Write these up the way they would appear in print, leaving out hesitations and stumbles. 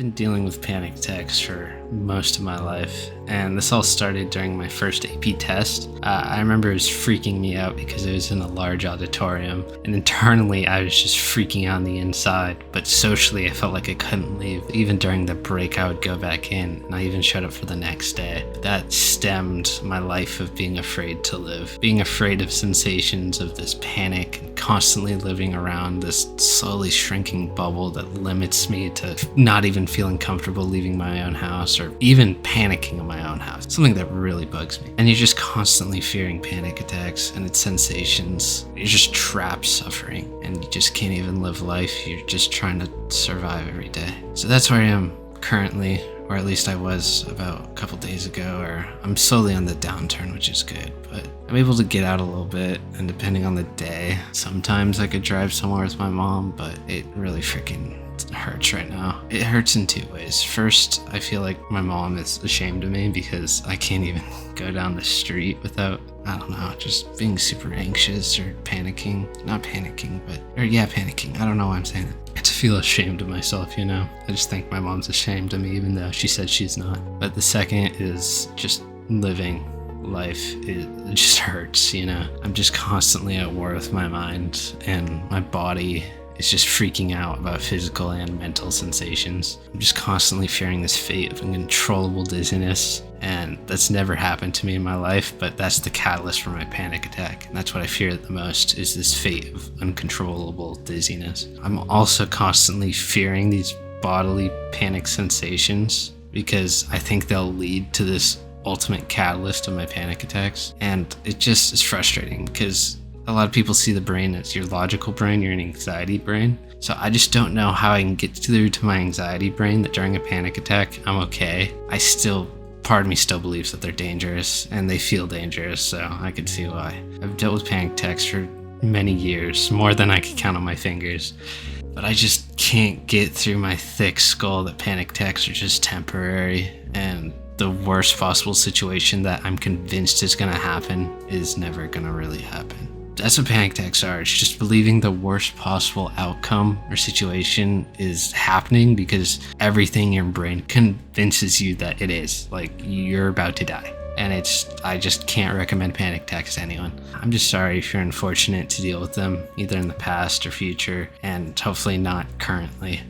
been dealing with panic attacks for most of my life, and this all started during my first AP test. I remember it was freaking me out because it was in a large auditorium, and internally I was just freaking out on the inside, but socially I felt like I couldn't leave. Even during the break I would go back in, and I even showed up for the next day. That stemmed my life of being afraid to live, being afraid of sensations of this panic, and constantly living around this slowly shrinking bubble that limits me to not even feeling comfortable leaving my own house or even panicking in my own house. Something that really bugs me. And you're just constantly fearing panic attacks and its sensations. You're just trapped suffering and you just can't even live life. You're just trying to survive every day. So that's where I am currently, or at least I was about a couple days ago, or I'm slowly on the downturn, which is good, but I'm able to get out a little bit, and depending on the day, sometimes I could drive somewhere with my mom, but it really freaking hurts right now. It hurts in two ways. First, I feel like my mom is ashamed of me because I can't even go down the street without, I don't know, just being super anxious or panicking. Not panicking, panicking. I don't know why I'm saying it. To feel ashamed of myself, you know? I just think my mom's ashamed of me even though she said she's not. But the second is just living life. It just hurts, you know? I'm just constantly at war with my mind, and my body is just freaking out about physical and mental sensations. I'm just constantly fearing this fate of uncontrollable dizziness, and that's never happened to me in my life, but that's the catalyst for my panic attack. And that's what I fear the most, is this fate of uncontrollable dizziness. I'm also constantly fearing these bodily panic sensations because I think they'll lead to this ultimate catalyst of my panic attacks. And it just is frustrating because a lot of people see the brain as your logical brain, your anxiety brain. So I just don't know how I can get through to my anxiety brain that during a panic attack, I'm okay. Part of me still believes that they're dangerous, and they feel dangerous, so I could see why. I've dealt with panic attacks for many years, more than I could count on my fingers. But I just can't get through my thick skull that panic attacks are just temporary, and the worst possible situation that I'm convinced is gonna happen is never gonna really happen. That's what panic attacks are. It's just believing the worst possible outcome or situation is happening because everything in your brain convinces you that it is. Like, you're about to die. And I just can't recommend panic attacks to anyone. I'm just sorry if you're unfortunate to deal with them, either in the past or future, and hopefully not currently.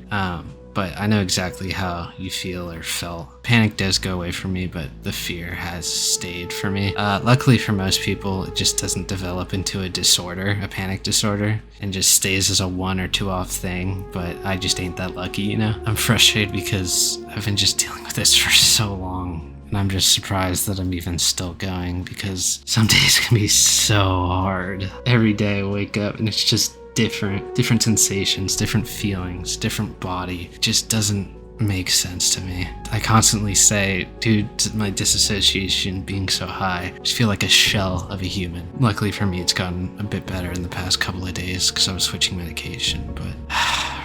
But I know exactly how you feel or felt. Panic does go away from me, but the fear has stayed for me. Luckily for most people, it just doesn't develop into a disorder, a panic disorder, and just stays as a 1 or 2 off thing, but I just ain't that lucky, you know? I'm frustrated because I've been just dealing with this for so long, and I'm just surprised that I'm even still going because some days can be so hard. Every day I wake up and it's just different sensations, different feelings, different body. It just doesn't make sense to me. I constantly say, due to my disassociation being so high, I just feel like a shell of a human. Luckily for me, it's gotten a bit better in the past couple of days because I was switching medication, but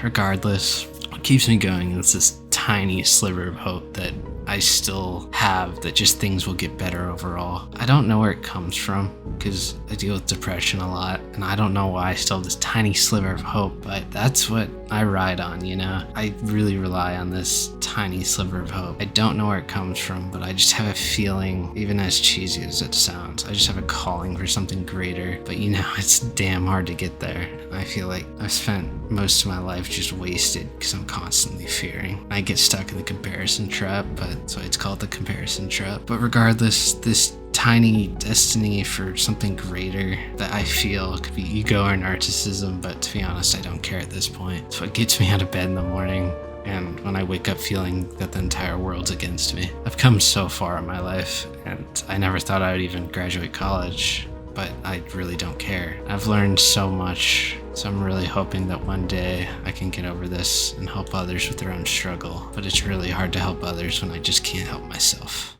regardless, what keeps me going is this tiny sliver of hope that I still have, that just things will get better overall. I don't know where it comes from because I deal with depression a lot, and I don't know why I still have this tiny sliver of hope, but that's what I ride on, you know? I really rely on this tiny sliver of hope. I don't know where it comes from, but I just have a feeling, even as cheesy as it sounds, I just have a calling for something greater, but you know, it's damn hard to get there. I feel like I've spent most of my life just wasted because I'm constantly fearing. I get stuck in the comparison trap, but that's why it's called the comparison trap. But regardless, this tiny destiny for something greater that I feel could be ego or narcissism, but to be honest, I don't care at this point. It's what gets me out of bed in the morning, and when I wake up feeling that the entire world's against me. I've come so far in my life, and I never thought I would even graduate college, but I really don't care. I've learned so much, so I'm really hoping that one day I can get over this and help others with their own struggle. But it's really hard to help others when I just can't help myself.